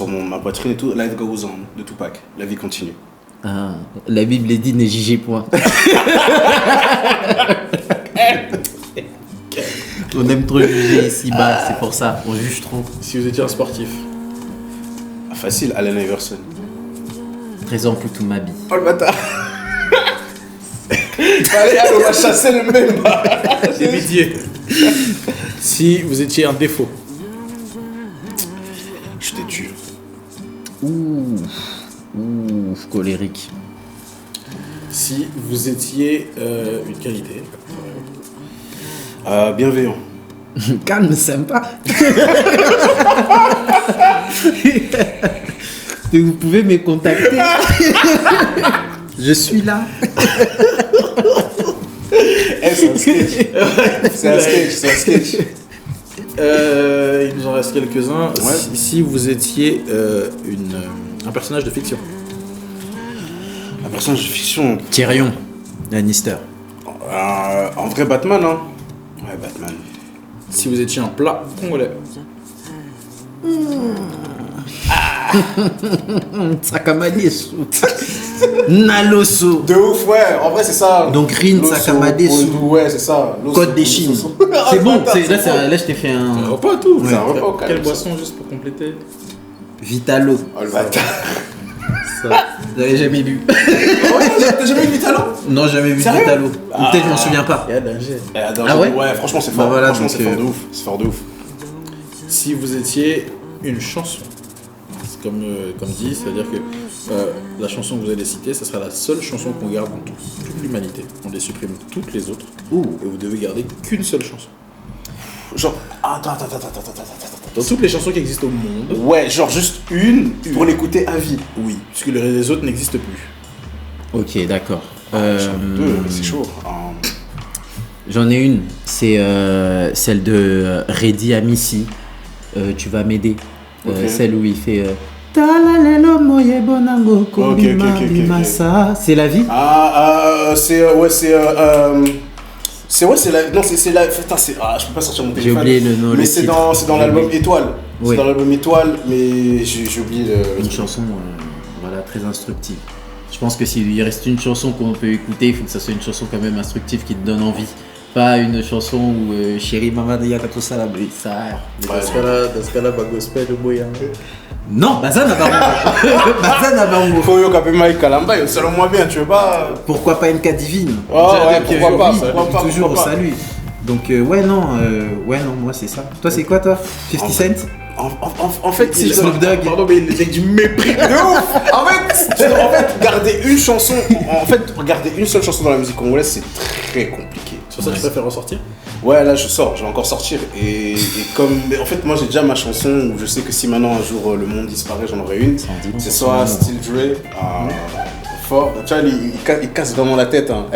ma poitrine et tout, Life Goes On de Tupac, la vie continue. Ah, la Bible est dit n'est jugé point. On aime trop juger ici-bas, c'est pour ça, on juge trop. Si vous étiez un sportif, Facile, Allen Iverson. Présent pour tout ma vie. Oh le bâtard. Allez, on va chasser le même. c'est métier. Si vous étiez un défaut, Je t'ai tué. Ouh, colérique. si vous étiez une qualité, Bienveillant. Calme, sympa. Vous pouvez me contacter. Je suis là. C'est un sketch. C'est un sketch. il nous en reste quelques-uns. Ouais. Si vous étiez un personnage de fiction, Un personnage de fiction. Tyrion Lannister. En vrai, Batman, hein. Ouais, Batman. si vous étiez un plat congolais, Sakamadesu. Naloso. De ouf, ouais. En vrai, c'est ça. Donc, Rin, Loso, Sakamadesu. Ozu, ouais, c'est ça. Loso, Code des Chines. Loso. C'est bon, Attends, là je t'ai fait un un repas tout. C'est un repas au Quelle calme, boisson juste pour compléter? Vitalo. Oh le bâtard. Ça, j'avais jamais bu. T'as jamais eu Vitalo? Non, jamais vu de Sérieux? Vitalo. Ou peut-être je m'en souviens pas. Il y a danger. Ah ouais? Ouais, franchement, c'est Bah fort. voilà, Franchement, donc, c'est fort de ouf. C'est fort de ouf. Si vous étiez une chanson, c'est comme dit, c'est-à-dire que la chanson que vous allez citer, ça sera la seule chanson qu'on garde dans toute l'humanité. On les supprime toutes les autres. Et vous devez garder qu'une seule chanson. Genre, attends. Dans toutes les chansons qui existent au monde, Ouais, genre juste une pour l'écouter à vie. oui, puisque les autres n'existent plus. Ok, d'accord. C'est chaud. J'en ai une. C'est celle de Reddy Amissi. Tu vas m'aider. Ok. Celle où il fait. Talalelo moye bonango komima ok. bimasa. C'est la vie. C'est la. Non, c'est la. Putain, je peux pas sortir mon téléphone. oublié le nom, Mais le c'est titre. dans l'album Étoile. Oui. C'est dans l'album Étoile, mais j'ai oublié le Une truc. chanson voilà, très instructive. Je pense que s'il reste une chanson qu'on peut écouter, il faut que ça soit une chanson quand même instructive qui te donne envie. Pas une chanson où chérie maman de Yakato Salam. Ça. Dans ce cas-là, bah, gospel, le moyen. Non, Bazana Barongo. Faut yo kapé Mike Kalamba, selon moi bien, tu veux pas. Pourquoi pas MK Divine? Ouais, pourquoi pas, oui, pourquoi pas, toujours au pourquoi pas. salut. Donc ouais non, moi c'est ça. Toi c'est quoi toi? 50 Cent? En fait, si Snoop Dogg. Pardon, mais il est avec du mépris. De ouf. En fait, garder une chanson, regarder une seule chanson dans la musique congolaise, c'est très compliqué. Sur ça, tu préfères ressortir? Ouais, là je vais encore sortir. Et comme, en fait, moi j'ai déjà ma chanson où je sais que si maintenant un jour le monde disparaît, j'en aurai une. C'est soit Still Dre, fort. Tu vois, il casse vraiment la tête. Hein.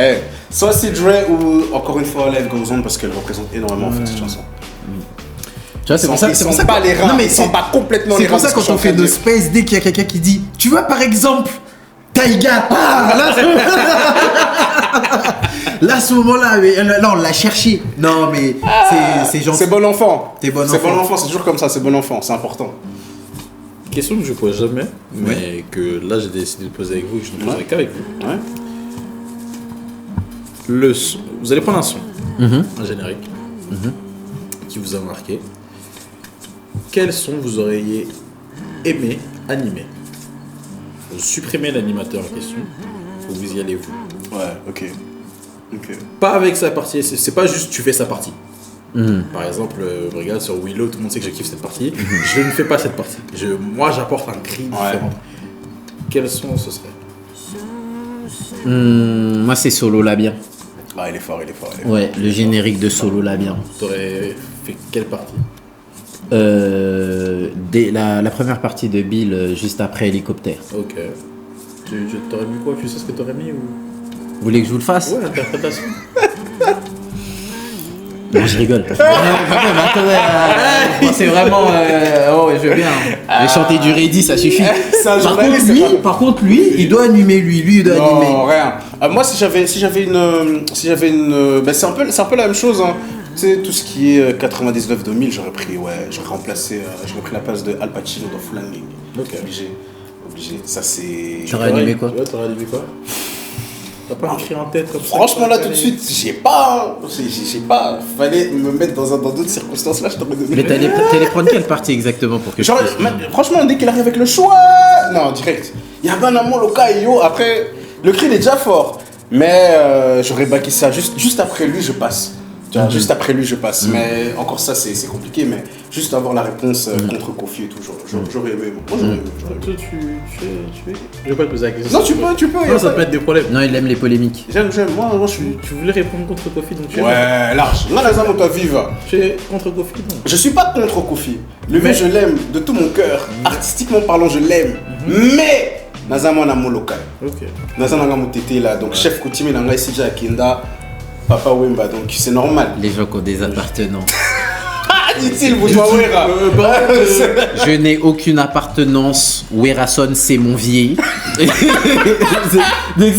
Soit Still Dre ou encore une fois Life Goes On parce qu'elle représente énormément en fait cette chanson. Tu vois, c'est pour ça. Ils sont pas les reins. Non mais ils sont pas complètement les c'est reins. pour ça quand on fait de Space Day qu'il y a quelqu'un qui dit, tu vois par exemple, Taïga. Là à ce moment-là, non, on l'a cherché. Non, mais c'est gentil. C'est bon enfant. T'es bon C'est bon enfant. enfant, c'est toujours comme ça, c'est bon enfant, c'est important. Question que je pose jamais, mais que là j'ai décidé de poser avec vous et que je ne poserai qu'avec vous. Ouais. Vous allez prendre un son, Mhm. un générique, qui vous a marqué. Quel son vous auriez aimé animer? Vous supprimez l'animateur en question, ou vous y allez vous. Ouais, ok. Pas avec sa partie, c'est pas juste tu fais sa partie. Mhm. Par exemple, regarde sur Willow, tout le monde sait que je kiffe cette partie. Je ne fais pas cette partie. Moi, j'apporte un cri différent. Quel son ce serait? Moi, c'est Solo Labien. Ah, il est fort. Ouais, le générique de Solo Labien. T'aurais fait quelle partie? Dès la première partie de Bill, juste après Hélicoptère. Ok. Tu t'aurais mis quoi? Tu sais ce que t'aurais mis ou... Vous voulez que je vous le fasse? Ouais, interprétation. Non, je rigole. Non, mais attendez, c'est vraiment. Oh, je veux bien. J'ai chanté du Reddy, ça suffit. C'est un journaliste, c'est pas- Par contre, lui, il doit animer. Lui, il doit animer. Non, rien. Moi, si j'avais une, ben, c'est un peu la même chose. Hein. Tu sais, tout ce qui est 99-2000, j'aurais pris la place de Al Pacino dans Full Handling. Ok. Obligé. Ça c'est. T'aurais animé quoi? Ouais, t'aurais animé quoi? T'as pas un cri en tête comme ça? Franchement, là, tout de suite, j'ai pas. Fallait me mettre dans d'autres circonstances là, je t'aurais donné. Mais t'allais prendre quelle partie exactement pour que je puisse- Franchement, dès qu'il arrive avec le choix. Non, direct. Il y a Banamo, Loka et Yo. Après, le cri il est déjà fort. Mais j'aurais baqué ça. Juste après lui, je passe. Tu vois, juste après lui, je passe. Mais encore ça, c'est compliqué. Mais juste avoir la réponse contre Kofi et tout, j'aurais aimé. Moi, j'aurais aimé. Toi, je vais pas te poser la question. Non, tu peux. Non, ça peut être des problèmes. Non, il aime les polémiques. J'aime. Moi, je suis. Tu voulais répondre contre Kofi, donc tu es Ouais, large. Là, la zone, toi, vive. Tu es contre Kofi, non? Je suis pas contre Kofi. Le vieux, je l'aime de tout mon cœur. Artistiquement parlant, je l'aime. Mais Nazama na local. Ok. Nazama na tété là. Donc chef coutumier nanga ici déjà Kinda, Papa Wemba. Donc c'est normal. Les gens qui ont des appartenances. Dit-il, vous doit Je n'ai aucune appartenance. Werason, c'est mon vieil. Donc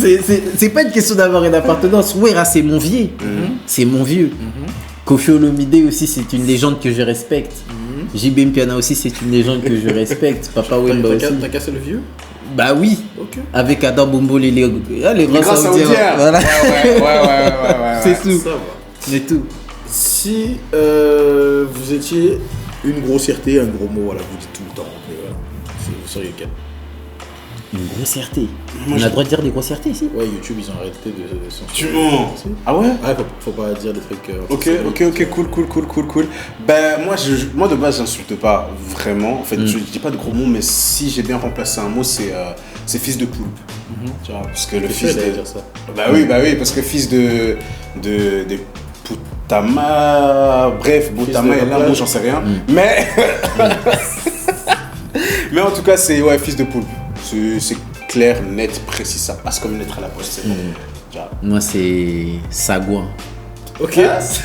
c'est pas une question d'avoir une appartenance. Wera, c'est mon vieil. C'est mon vieux. Kofi Olomide aussi, c'est une légende que je respecte. JB Mpiana aussi, c'est une légende que je respecte. Papa Wemba aussi. T'as cassé le vieux? Bah oui. Ok. Avec Adam Bombo, les grands saoudiens. Voilà. Ouais. C'est tout. Ça va. C'est tout. Si vous étiez une grossièreté, un gros mot, voilà, vous dites tout le temps, vous seriez quel? Une grossièreté. On a le droit de dire des grossièretés ici? Ouais, YouTube, ils ont arrêté de censurer. Tu mens. Ah ouais? Ouais, faut pas dire des trucs. Ok, cool. Ben moi de base j'insulte pas vraiment. En fait, je dis pas de gros mots, mais si j'ai bien remplacé un mot, c'est fils de poulpe. Tu vois, parce que le fils de. dire ça. Bah oui, parce que fils de Poutama, bref, Boutama est là, moi j'en sais rien. Mais mais en tout cas c'est fils de poulpe. C'est clair, net, précis, ça passe comme une lettre à la poste. C'est bon. Tu vois. Moi, c'est Sagouin. Ok.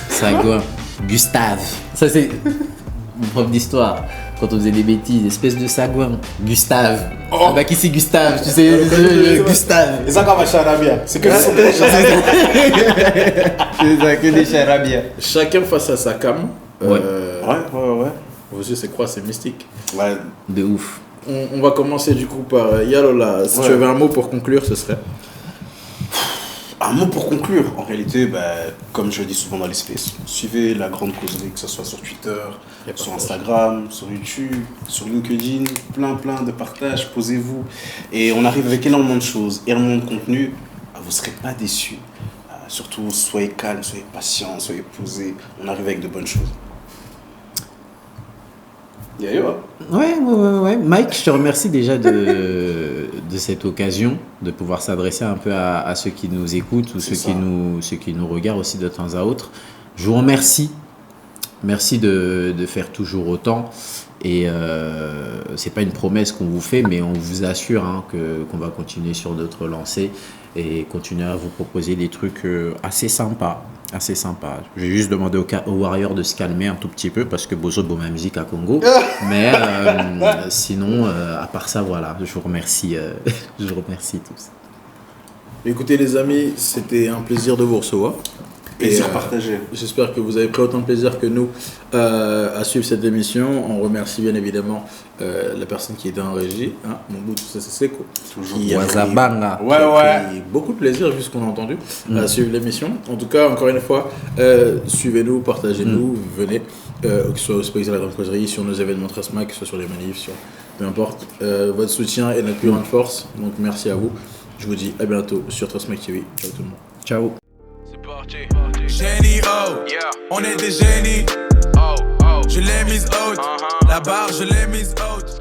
Sagouin. Gustave. Ça, c'est mon prof d'histoire. Quand on faisait des bêtises, espèce de Sagouin. Gustave. Ah bah qui c'est Gustave? Tu sais, Gustave. Et ça, quand on va chez Arabia, c'est que C'est ça, que des charabia. Chacun face à sa cam. Ouais. Vos yeux, c'est quoi? C'est mystique. Ouais. De ouf. On va commencer du coup par Yalola. Si tu avais un mot pour conclure, ce serait? Un mot pour conclure. En réalité, comme je le dis souvent dans les spaces, suivez la grande causerie, que ce soit sur Twitter, sur Instagram, sur YouTube, sur LinkedIn, plein de partages, posez-vous. Et on arrive avec énormément de choses, énormément de contenu. Vous ne serez pas déçus. Surtout, soyez calme, soyez patient, soyez posé. On arrive avec de bonnes choses. Ouais. Mike, je te remercie déjà de cette occasion de pouvoir s'adresser un peu à ceux qui nous écoutent ou ceux qui nous regardent aussi de temps à autre. Je vous remercie. Merci de faire toujours autant. Et c'est pas une promesse qu'on vous fait, mais on vous assure qu'on va continuer sur d'autres lancées et continuer à vous proposer des trucs assez sympas. Je vais juste demander aux Warriors de se calmer un tout petit peu parce que Bozo ma musique à Congo. Mais sinon, à part ça, voilà, je vous remercie tous. Écoutez les amis, c'était un plaisir de vous recevoir. Plaisir partagé. J'espère que vous avez pris autant de plaisir que nous à suivre cette émission. On remercie bien évidemment la personne qui était en régie, hein, Mobutu Seseko, qui a pris beaucoup de plaisir vu ce qu'on a entendu à suivre l'émission. En tout cas, encore une fois, suivez-nous, partagez-nous, venez, que ce soit au Space de la Grande Causerie, sur nos événements Tresma, que ce soit sur les manifs, sur peu importe. Votre soutien est notre plus grande force, donc merci à vous. Je vous dis à bientôt sur Tresmac TV. Ciao tout le monde. Ciao. Génie, oh, on est des génies. Je l'ai mise haute, la barre je l'ai mise haute.